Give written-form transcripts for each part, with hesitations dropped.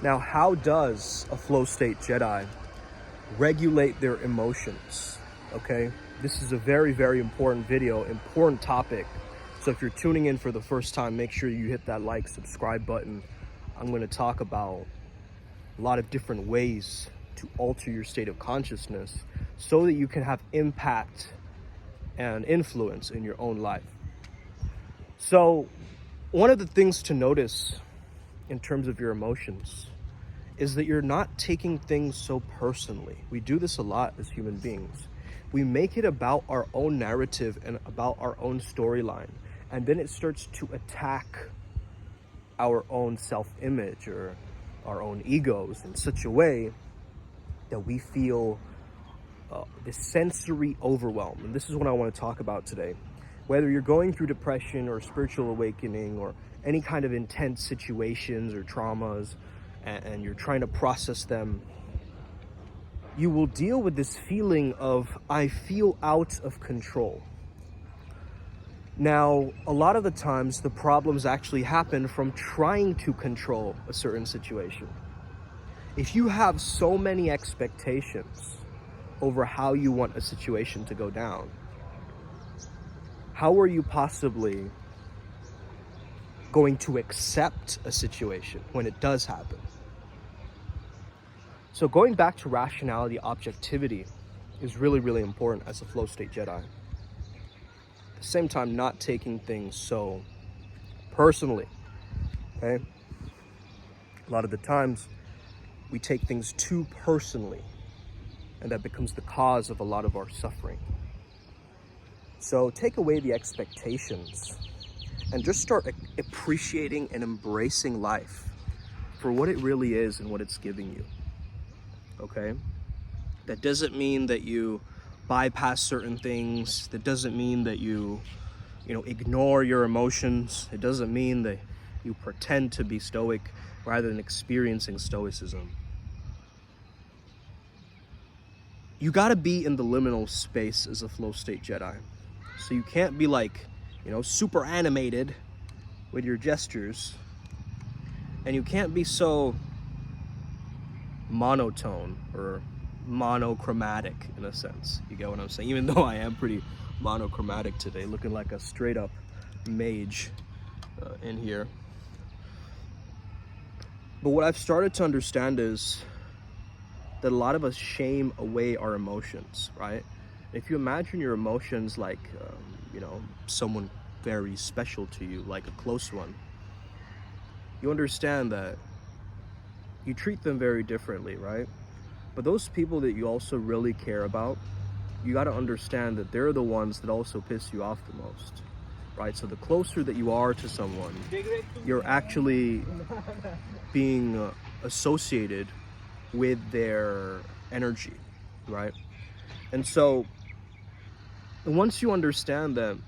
Now, how does a flow state Jedi regulate their emotions? Okay, this is a very, very important video, important topic. So if you're tuning in for the first time, make sure you hit that like, subscribe button. I'm going to talk about a lot of different ways to alter your state of consciousness so that you can have impact and influence in your own life. So one of the things to notice in terms of your emotions is that you're not taking things so personally. We do this a lot as human beings. We make it about our own narrative and about our own storyline, and then it starts to attack our own self-image or our own egos in such a way that we feel this sensory overwhelm. And this is what I want to talk about today. Whether you're going through depression or spiritual awakening or any kind of intense situations or traumas, and you're trying to process them, you will deal with this feeling of, I feel out of control. Now, a lot of the times the problems actually happen from trying to control a certain situation. If you have so many expectations over how you want a situation to go down, how are you possibly going to accept a situation when it does happen? So going back to rationality, objectivity is really, really important as a flow state Jedi. At the same time, not taking things so personally, okay? A lot of the times we take things too personally, and that becomes the cause of a lot of our suffering. So take away the expectations and just start appreciating and embracing life for what it really is and what it's giving you. Okay? That doesn't mean that you bypass certain things. That doesn't mean that you ignore your emotions. It doesn't mean that you pretend to be stoic rather than experiencing stoicism. You gotta be in the liminal space as a flow state Jedi. So you can't be like, super animated with your gestures, and you can't be so monotone or monochromatic in a sense. You get what I'm saying? Even though I am pretty monochromatic today, looking like a straight up mage in here. But what I've started to understand is that a lot of us shame away our emotions, right? If you imagine your emotions like, someone very special to you, like a close one, you understand that you treat them very differently, right? But those people that you also really care about, you got to understand that they're the ones that also piss you off the most, right? So the closer that you are to someone, you're actually being associated with their energy, right? And so once you understand that,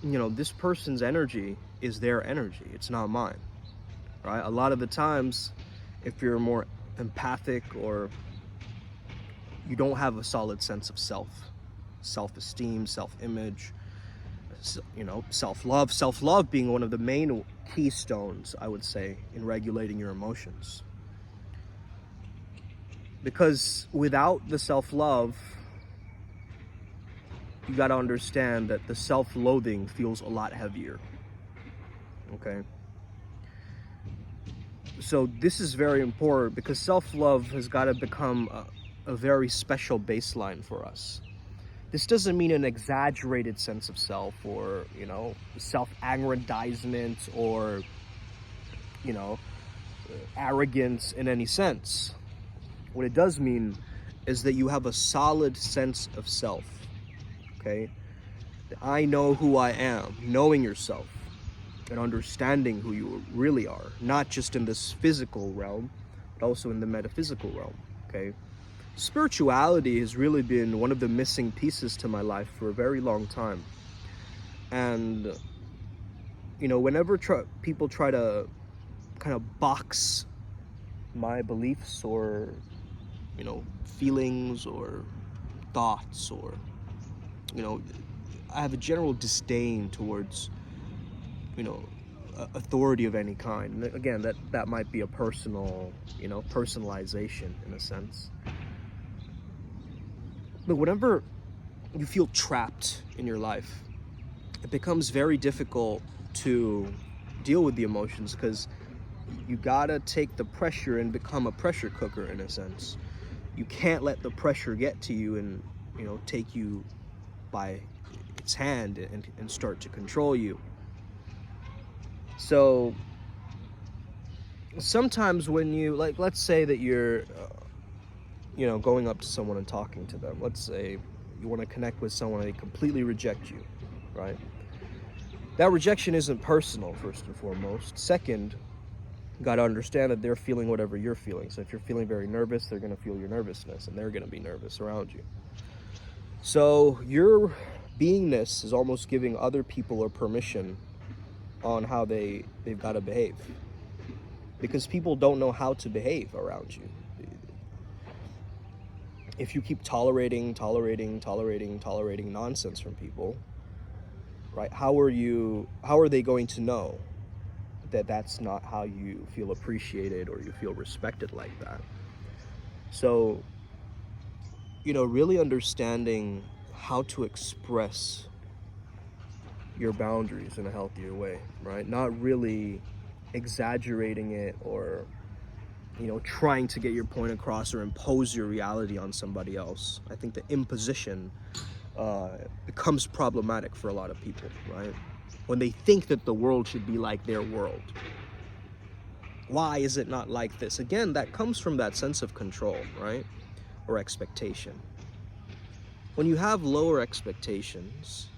this person's energy is their energy, it's not mine, right? A lot of the times, if you're more empathic or you don't have a solid sense of self-esteem, self-image, self-love being one of the main keystones, I would say, in regulating your emotions. Because without the self-love, you got to understand that the self-loathing feels a lot heavier, okay? So this is very important because self-love has got to become a very special baseline for us. This doesn't mean an exaggerated sense of self or, self-aggrandizement or, arrogance in any sense. What it does mean is that you have a solid sense of self, okay? I know who I am, knowing yourself and understanding who you really are, not just in this physical realm, but also in the metaphysical realm, okay? Spirituality has really been one of the missing pieces to my life for a very long time. And, whenever people try to kind of box my beliefs or, feelings or thoughts or, I have a general disdain towards, authority of any kind. And again, that might be a personal, personalization in a sense. But whenever you feel trapped in your life, it becomes very difficult to deal with the emotions, because you gotta take the pressure and become a pressure cooker in a sense. You can't let the pressure get to you and take you by its hand and start to control you. So sometimes when you, like, let's say that you're going up to someone and talking to them. Let's say you want to connect with someone and they completely reject you, right? That rejection isn't personal, first and foremost. Second, you got to understand that they're feeling whatever you're feeling. So if you're feeling very nervous, they're going to feel your nervousness, and they're going to be nervous around you. So your beingness is almost giving other people a permission on how they've got to behave, because people don't know how to behave around you. If you keep tolerating nonsense from people, right? How are they going to know that that's not how you feel appreciated or you feel respected like that? So, really understanding how to express your boundaries in a healthier way, right? Not really exaggerating it or, trying to get your point across or impose your reality on somebody else. I think the imposition becomes problematic for a lot of people, right? When they think that the world should be like their world. Why is it not like this? Again, that comes from that sense of control, right? Or expectation. When you have lower expectations,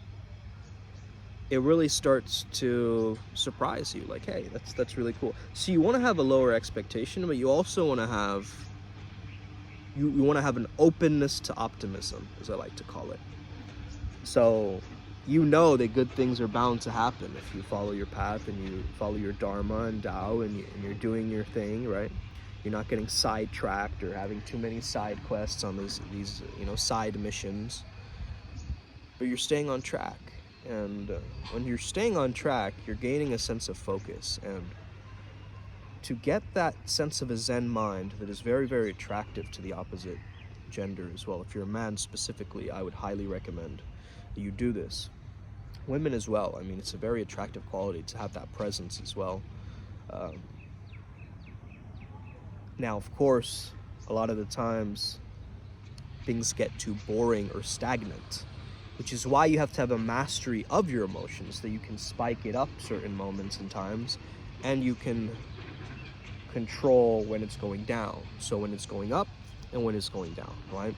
it really starts to surprise you. Like, hey, that's really cool. So you want to have a lower expectation, but you also want to have you want to have an openness to optimism, as I like to call it. So that good things are bound to happen if you follow your path and you follow your dharma and Tao, and you're doing your thing, right? You're not getting sidetracked or having too many side quests on these side missions, but you're staying on track. And when you're staying on track, you're gaining a sense of focus. And to get that sense of a Zen mind that is very, very attractive to the opposite gender as well, if you're a man specifically, I would highly recommend that you do this. Women as well. I mean, it's a very attractive quality to have that presence as well. Now, of course, a lot of the times things get too boring or stagnant, which is why you have to have a mastery of your emotions, that you can spike it up certain moments and times, and you can control when it's going down. So when it's going up and when it's going down, right?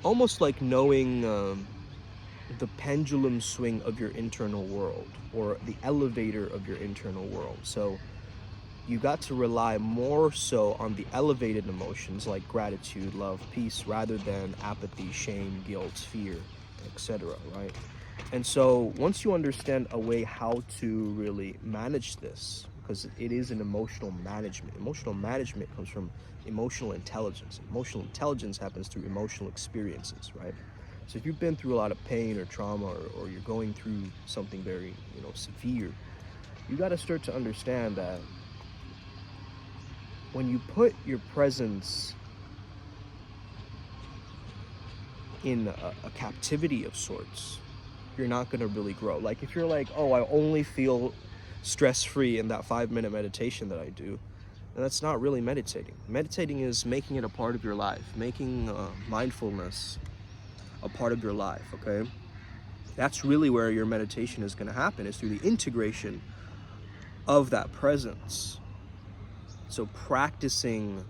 Almost like knowing the pendulum swing of your internal world, or the elevator of your internal world. So you got to rely more so on the elevated emotions like gratitude, love, peace, rather than apathy, shame, guilt, fear, etc., right? And so once you understand a way how to really manage this, because it is an emotional management. Emotional management comes from emotional intelligence. Emotional intelligence happens through emotional experiences, right? So if you've been through a lot of pain or trauma, or you're going through something very, severe, you got to start to understand that when you put your presence in a captivity of sorts, you're not going to really grow. Like if you're like, oh, I only feel stress-free in that 5-minute meditation that I do, then that's not really meditating. Meditating is making it a part of your life, making mindfulness a part of your life, okay? That's really where your meditation is going to happen, is through the integration of that presence. So practicing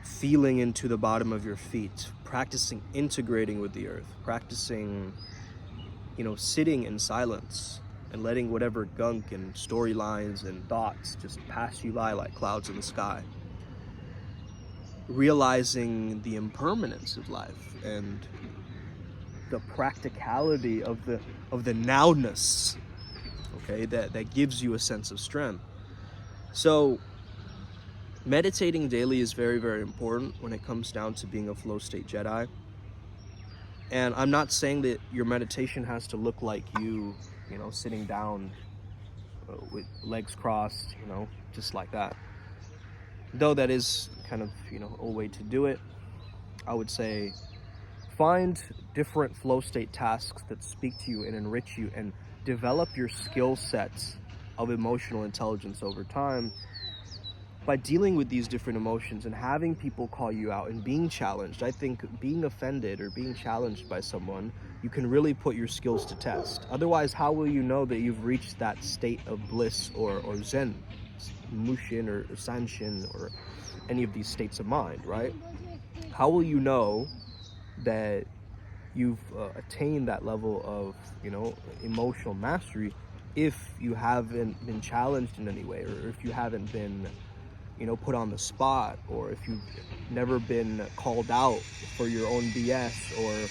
feeling into the bottom of your feet, practicing integrating with the earth, practicing, sitting in silence and letting whatever gunk and storylines and thoughts just pass you by like clouds in the sky. Realizing the impermanence of life and the practicality of the nowness, okay, that gives you a sense of strength. So meditating daily is very, very important when it comes down to being a flow state Jedi. And I'm not saying that your meditation has to look like you sitting down with legs crossed, just like that. Though that is kind of, a way to do it. I would say find different flow state tasks that speak to you and enrich you, and develop your skill sets of emotional intelligence over time by dealing with these different emotions and having people call you out and being challenged. I think being offended or being challenged by someone, you can really put your skills to test. Otherwise, how will you know that you've reached that state of bliss or Zen, Mushin or Sanshin, or any of these states of mind, right? How will you know that you've attained that level of, emotional mastery if you haven't been challenged in any way, or if you haven't been put on the spot, or if you've never been called out for your own BS, or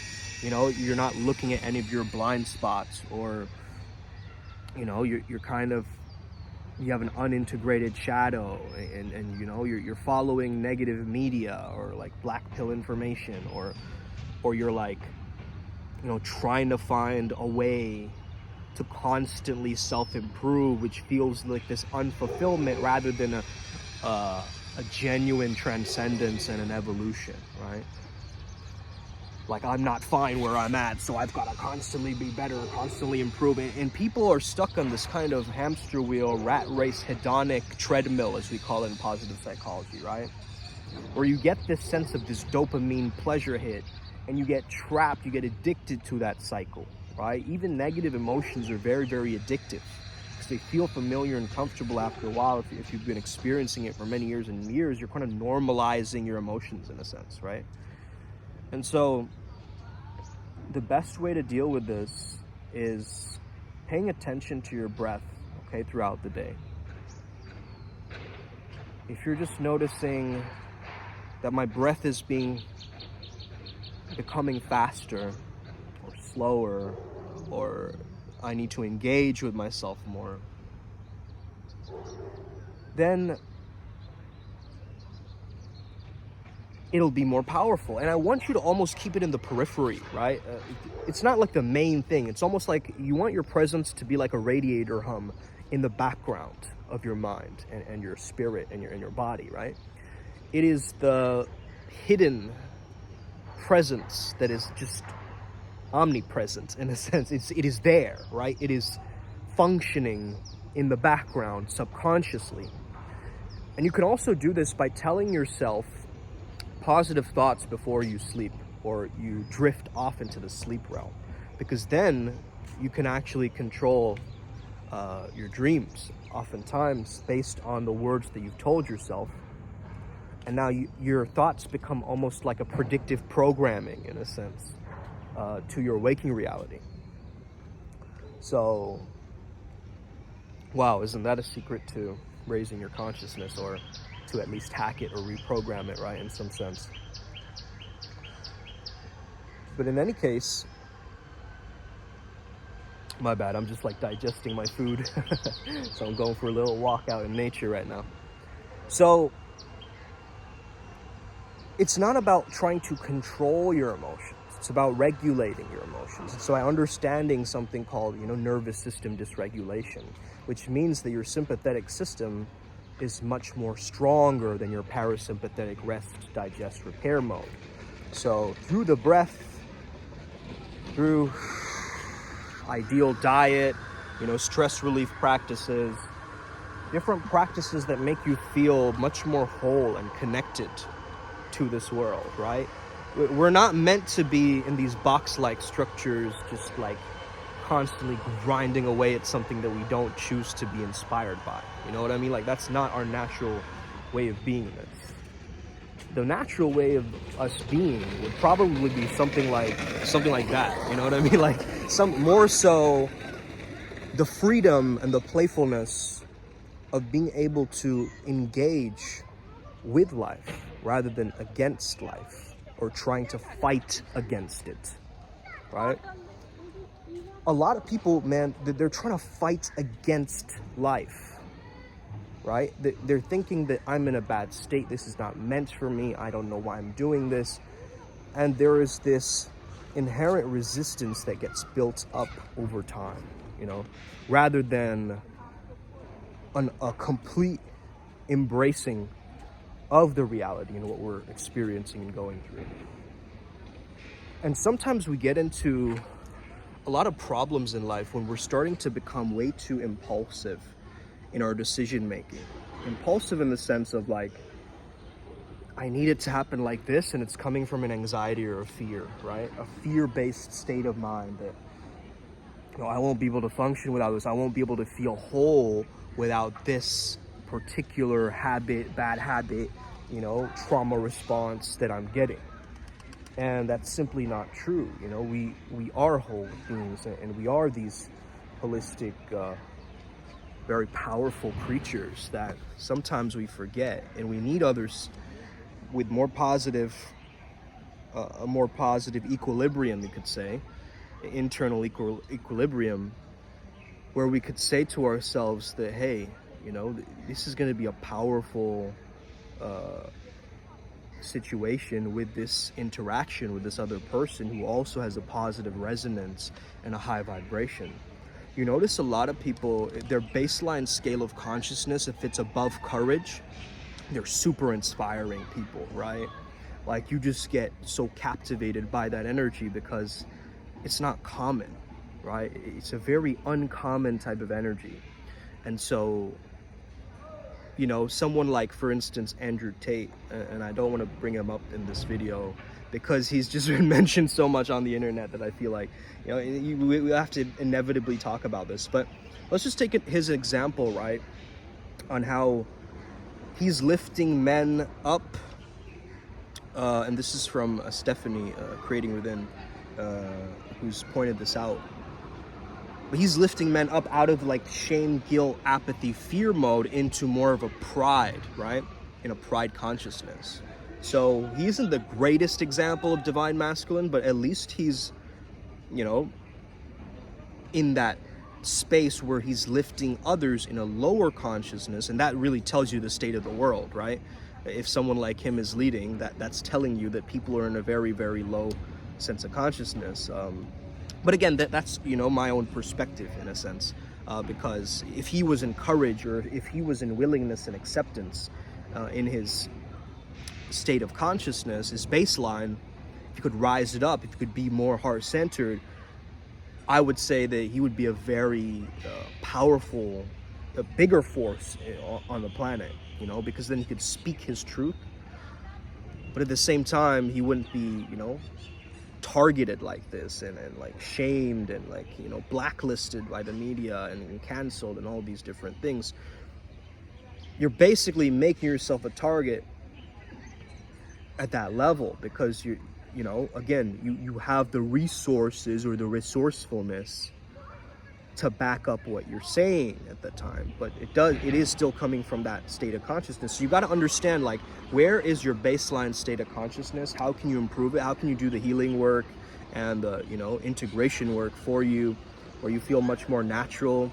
you're not looking at any of your blind spots, or you're kind of, you have an unintegrated shadow, and you're following negative media or like black pill information, or you're like trying to find a way to constantly self-improve, which feels like this unfulfillment rather than a genuine transcendence and an evolution, right? Like, I'm not fine where I'm at, so I've got to constantly be better, constantly improve. And people are stuck on this kind of hamster wheel, rat race, hedonic treadmill, as we call it in positive psychology, right? Where you get this sense of this dopamine pleasure hit, and you get trapped, you get addicted to that cycle, right? Even negative emotions are very, very addictive, because they feel familiar and comfortable after a while. If you've been experiencing it for many years and years, you're kind of normalizing your emotions in a sense, right? And so the best way to deal with this is paying attention to your breath, okay, throughout the day. If you're just noticing that my breath is becoming faster or slower, or I need to engage with myself more, then it'll be more powerful. And I want you to almost keep it in the periphery, right? It's not like the main thing. It's almost like you want your presence to be like a radiator hum in the background of your mind and your spirit and your body, right? It is the hidden presence that is just omnipresent in a sense. It is there, right? It is functioning in the background subconsciously. And you can also do this by telling yourself positive thoughts before you sleep, or you drift off into the sleep realm, because then you can actually control your dreams, oftentimes based on the words that you've told yourself. And now your thoughts become almost like a predictive programming in a sense to your waking reality. So, wow, isn't that a secret to raising your consciousness, or to at least hack it or reprogram it, right, in some sense? But in any case, my bad, I'm just like digesting my food. So I'm going for a little walk out in nature right now. So it's not about trying to control your emotions. It's about regulating your emotions. And so understanding something called, nervous system dysregulation, which means that your sympathetic system is much more stronger than your parasympathetic rest, digest, repair mode. So through the breath, through ideal diet, stress relief practices, different practices that make you feel much more whole and connected to this world, right? We're not meant to be in these box-like structures, just like constantly grinding away at something that we don't choose to be inspired by. You know what I mean? Like, that's not our natural way of being. The natural way of us being would probably be something like that. You know what I mean? Like, some more so the freedom and the playfulness of being able to engage with life rather than against life, or trying to fight against it, right? A lot of people, man, they're trying to fight against life, right? They're thinking that I'm in a bad state. This is not meant for me. I don't know why I'm doing this. And there is this inherent resistance that gets built up over time, rather than a complete embracing of the reality and what we're experiencing and going through. And sometimes we get into a lot of problems in life when we're starting to become way too impulsive in our decision making. Impulsive in the sense of like, I need it to happen like this, and it's coming from an anxiety or a fear, right? A fear-based state of mind that, I won't be able to function without this. I won't be able to feel whole without this particular habit, bad habit, trauma response that I'm getting. And that's simply not true. We are whole beings, and we are these holistic, very powerful creatures that sometimes we forget, and we need others with a more positive equilibrium, you could say, internal equilibrium, where we could say to ourselves that, hey, this is going to be a powerful situation with this interaction with this other person who also has a positive resonance and a high vibration. You notice a lot of people, their baseline scale of consciousness, if it's above courage, they're super inspiring people, right? Like, you just get so captivated by that energy because it's not common, right? It's a very uncommon type of energy. And so, someone like, for instance, Andrew Tate, and I don't want to bring him up in this video because he's just been mentioned so much on the internet that I feel like, we have to inevitably talk about this. But let's just take his example, right, on how he's lifting men up. And this is from Stephanie, Creating Within, who's pointed this out. But he's lifting men up out of like shame, guilt, apathy, fear mode into more of a pride, right? In a pride consciousness. So he isn't the greatest example of divine masculine, but at least he's, in that space where he's lifting others in a lower consciousness. And that really tells you the state of the world, right? If someone like him is leading, that's telling you that people are in a very, very low sense of consciousness. But again, that's, my own perspective in a sense, because if he was in courage, or if he was in willingness and acceptance in his state of consciousness, his baseline, if he could rise it up, if he could be more heart-centered, I would say that he would be a very powerful, a bigger force on the planet, because then he could speak his truth. But at the same time, he wouldn't be, targeted like this and like shamed and like, blacklisted by the media and canceled and all these different things. You're basically making yourself a target at that level because you have the resources or the resourcefulness to back up what you're saying at the time, but it is still coming from that state of consciousness. So you got to understand, like, where is your baseline state of consciousness? How can you improve it? How can you do the healing work and the integration work for you, where you feel much more natural,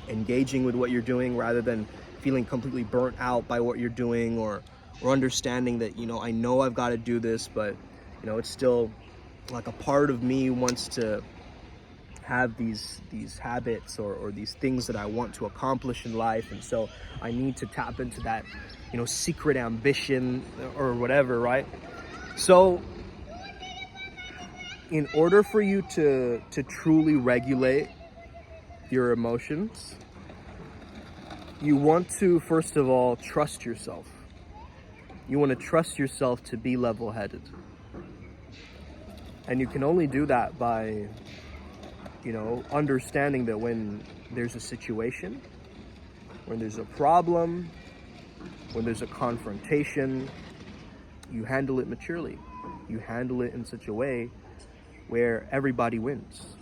engaging with what you're doing rather than feeling completely burnt out by what you're doing, or understanding that, I know I've got to do this, but it's still like a part of me wants to have these habits or these things that I want to accomplish in life, and so I need to tap into that secret ambition or whatever, right? So in order for you to truly regulate your emotions, you want to first of all trust yourself. You want to trust yourself to be level-headed, and you can only do that by understanding that when there's a situation, when there's a problem, when there's a confrontation, you handle it maturely. You handle it in such a way where everybody wins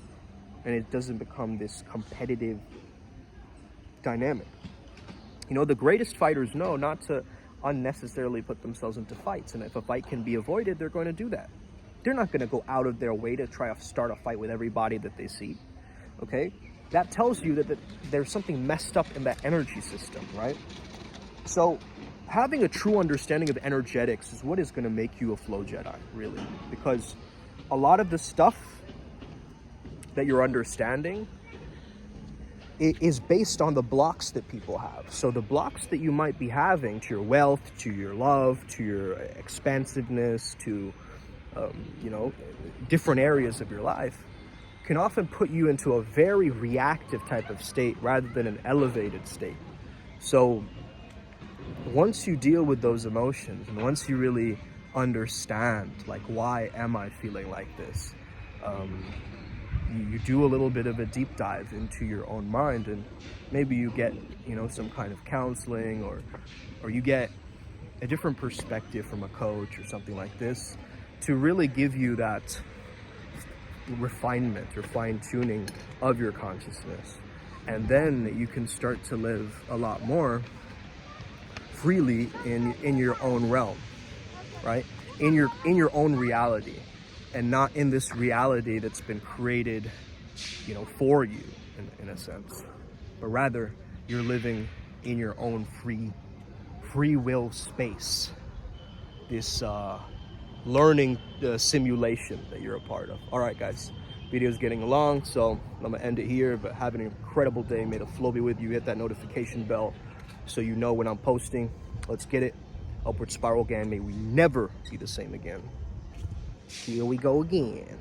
and it doesn't become this competitive dynamic. The greatest fighters know not to unnecessarily put themselves into fights, and if a fight can be avoided, they're going to do that. They're not going to go out of their way to try to start a fight with everybody that they see, okay? That tells you that there's something messed up in that energy system, right? So having a true understanding of energetics is what is going to make you a flow Jedi, really. Because a lot of the stuff that you're understanding is based on the blocks that people have. So the blocks that you might be having to your wealth, to your love, to your expansiveness, to different areas of your life, can often put you into a very reactive type of state rather than an elevated state. So once you deal with those emotions, and once you really understand, like, why am I feeling like this, you do a little bit of a deep dive into your own mind, and maybe you get some kind of counseling, or you get a different perspective from a coach or something like this, to really give you that refinement or fine-tuning of your consciousness. And then you can start to live a lot more freely in your own realm, right? In your own reality, and not in this reality that's been created, for you in a sense, but rather you're living in your own free will space, this learning simulation that you're a part of. All right, guys, video's getting long, so I'm gonna end it here, but have an incredible day. May the flow be with you. Hit that notification bell so you know when I'm posting. Let's get it. Upward spiral again. May we never be the same again. Here we go again.